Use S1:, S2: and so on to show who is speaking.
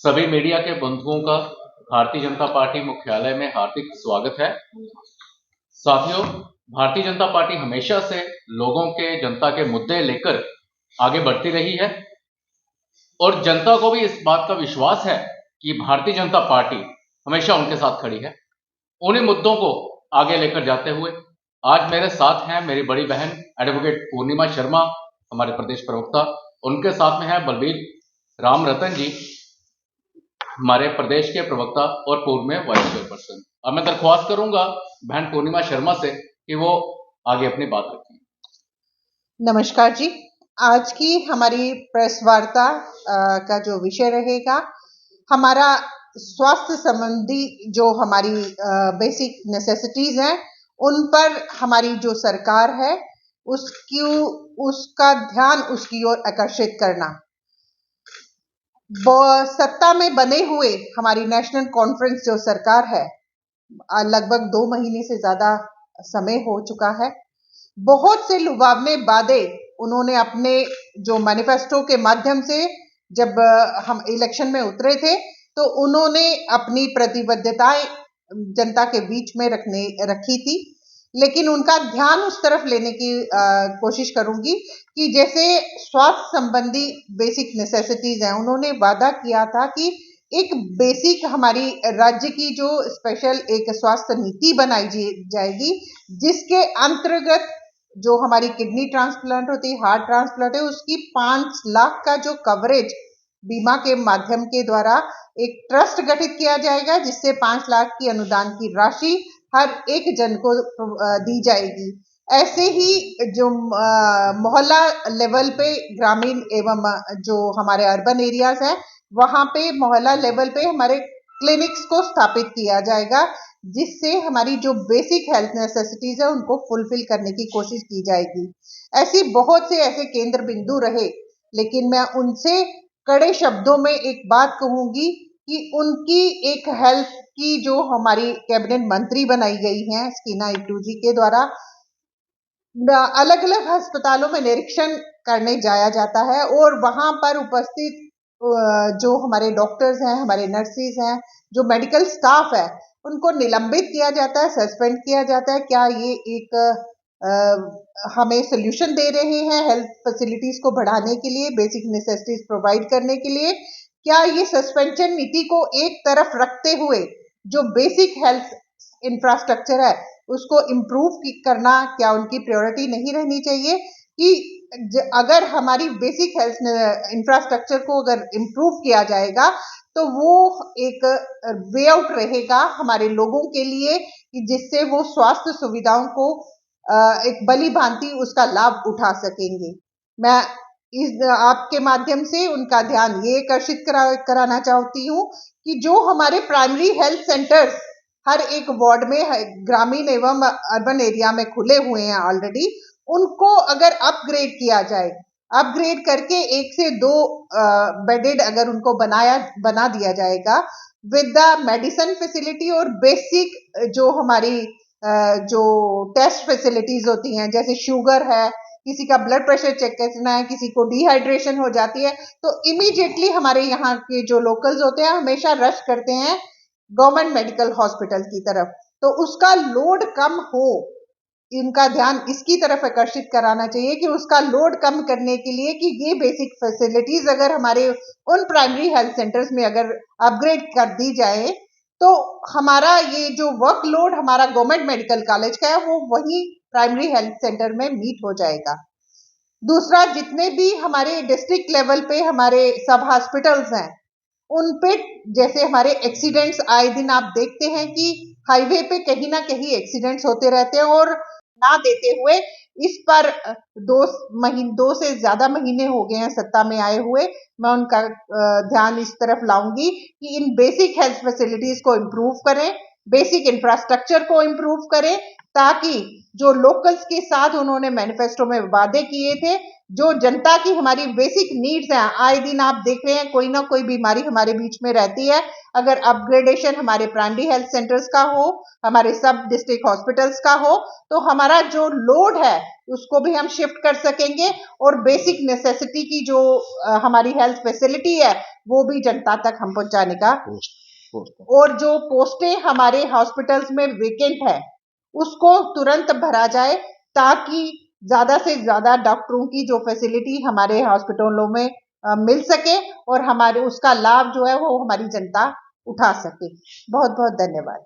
S1: सभी मीडिया के बंधुओं का भारतीय जनता पार्टी मुख्यालय में हार्दिक स्वागत है। साथियों, भारतीय जनता पार्टी हमेशा से लोगों के, जनता के मुद्दे लेकर आगे बढ़ती रही है और जनता को भी इस बात का विश्वास है कि भारतीय जनता पार्टी हमेशा उनके साथ खड़ी है। उन्हीं मुद्दों को आगे लेकर जाते हुए आज मेरे साथ हैं मेरी बड़ी बहन एडवोकेट पूर्णिमा शर्मा, हमारे प्रदेश प्रवक्ता। उनके साथ में है बलबीर राम रतन जी, हमारे प्रदेश के प्रवक्ता और पूर्व में वाइस चेयरपर्सन। अब मैं दरख्वास्त करूंगा बहन पूर्णिमा शर्मा से कि वो आगे अपनी बात रखें।
S2: नमस्कार जी, आज की हमारी प्रेस वार्ता का जो विषय रहेगा, हमारा स्वास्थ्य संबंधी जो हमारी बेसिक नेसेसिटीज हैं, उन पर हमारी जो सरकार है उसका ध्यान उसकी ओर आकर्षित करना। सत्ता में बने हुए हमारी नेशनल कॉन्फ्रेंस जो सरकार है, लगभग 2 महीने से ज्यादा समय हो चुका है। बहुत से लुभावने वादे उन्होंने अपने जो मैनिफेस्टो के माध्यम से, जब हम इलेक्शन में उतरे थे तो उन्होंने अपनी प्रतिबद्धताएं जनता के बीच में रखी थी, लेकिन उनका ध्यान उस तरफ लेने की कोशिश करूंगी कि जैसे स्वास्थ्य संबंधी बेसिक नेसेसिटीज हैं, उन्होंने वादा किया था कि एक बेसिक हमारी राज्य की जो स्पेशल एक स्वास्थ्य नीति बनाई जाएगी, जिसके अंतर्गत जो हमारी किडनी ट्रांसप्लांट होती है, हार्ट ट्रांसप्लांट है, उसकी 5 लाख का जो कवरेज बीमा के माध्यम के द्वारा एक ट्रस्ट गठित किया जाएगा, जिससे 5 लाख की अनुदान की राशि हर एक जन को दी जाएगी। ऐसे ही जो मोहल्ला लेवल पे ग्रामीण एवं जो हमारे अर्बन एरियाज हैं, वहां पे मोहल्ला लेवल पे हमारे क्लिनिक्स को स्थापित किया जाएगा, जिससे हमारी जो बेसिक हेल्थ नेसेसिटीज है उनको फुलफिल करने की कोशिश की जाएगी। ऐसी बहुत से ऐसे केंद्र बिंदु रहे, लेकिन मैं उनसे कड़े शब्दों में एक बात कहूंगी कि उनकी एक हेल्थ की जो हमारी कैबिनेट मंत्री बनाई गई हैं स्कीना इट्टू जी के द्वारा, अलग अलग अस्पतालों में निरीक्षण करने जाया जाता है और वहां पर उपस्थित जो हमारे डॉक्टर्स हैं, हमारे नर्सिस हैं, जो मेडिकल स्टाफ है, उनको निलंबित किया जाता है, सस्पेंड किया जाता है। क्या ये एक हमें सोल्यूशन दे रहे हैं हेल्थ फैसिलिटीज को बढ़ाने के लिए, बेसिक नेसेसिटीज प्रोवाइड करने के लिए? क्या ये सस्पेंशन नीति को एक तरफ रखते हुए जो बेसिक हेल्थ इंफ्रास्ट्रक्चर है उसको इम्प्रूव करना, क्या उनकी प्रायोरिटी नहीं रहनी चाहिए कि अगर हमारी बेसिक हेल्थ इंफ्रास्ट्रक्चर को अगर इम्प्रूव किया जाएगा तो वो एक वे आउट रहेगा हमारे लोगों के लिए, कि जिससे वो स्वास्थ्य सुविधाओं को एक भली भांति उसका लाभ उठा सकेंगे। मैं आपके माध्यम से उनका ध्यान ये आकर्षित कराना चाहती हूँ कि जो हमारे प्राइमरी हेल्थ सेंटर्स हर एक वार्ड में ग्रामीण एवं अर्बन एरिया में खुले हुए हैं ऑलरेडी, उनको अगर अपग्रेड किया जाए, अपग्रेड करके 1 से 2 बेडेड अगर उनको बना दिया जाएगा विद द मेडिसिन फैसिलिटी और बेसिक जो हमारी जो टेस्ट फैसिलिटीज होती हैं, जैसे शुगर है, किसी का ब्लड प्रेशर चेक करना है, किसी को डिहाइड्रेशन हो जाती है, तो इमीडिएटली हमारे यहाँ के जो लोकल्स होते हैं हमेशा रश करते हैं गवर्नमेंट मेडिकल हॉस्पिटल की तरफ, तो उसका लोड कम हो। इनका ध्यान इसकी तरफ आकर्षित कराना चाहिए कि उसका लोड कम करने के लिए कि ये बेसिक फैसिलिटीज अगर हमारे उन प्राइमरी हेल्थ सेंटर्स में अगर अपग्रेड कर दी जाए तो हमारा ये जो वर्कलोड हमारा गवर्नमेंट मेडिकल कॉलेज का है वो वही प्राइमरी हेल्थ सेंटर में मीट हो जाएगा। दूसरा, जितने भी हमारे डिस्ट्रिक्ट लेवल पे हमारे सब हॉस्पिटल्स हैं, उन पे जैसे हमारे एक्सीडेंट्स आए दिन आप देखते हैं कि हाईवे पे कहीं ना कहीं एक्सीडेंट्स होते रहते हैं, और ना देते हुए इस पर 2 से ज्यादा महीने हो गए हैं सत्ता में आए हुए। मैं उनका ध्यान इस तरफ लाऊंगी कि इन बेसिक हेल्थ फैसिलिटीज को इम्प्रूव करें, बेसिक इंफ्रास्ट्रक्चर को इम्प्रूव करें, ताकि जो लोकल्स के साथ उन्होंने मैनिफेस्टो में वादे किए थे, जो जनता की हमारी बेसिक नीड्स हैं, आए दिन आप देख रहे हैं कोई ना कोई बीमारी हमारे बीच में रहती है। अगर अपग्रेडेशन हमारे प्राइमरी हेल्थ सेंटर्स का हो, हमारे सब डिस्ट्रिक्ट हॉस्पिटल्स का हो, तो हमारा जो लोड है उसको भी हम शिफ्ट कर सकेंगे और बेसिक नेसेसिटी की जो हमारी हेल्थ फैसिलिटी है वो भी जनता तक हम पहुंचाने का। और जो पोस्टें हमारे हॉस्पिटल्स में वेकेंट है उसको तुरंत भरा जाए, ताकि ज्यादा से ज्यादा डॉक्टरों की जो फैसिलिटी हमारे हॉस्पिटलों में मिल सके और हमारे उसका लाभ जो है वो हमारी जनता उठा सके। बहुत बहुत धन्यवाद।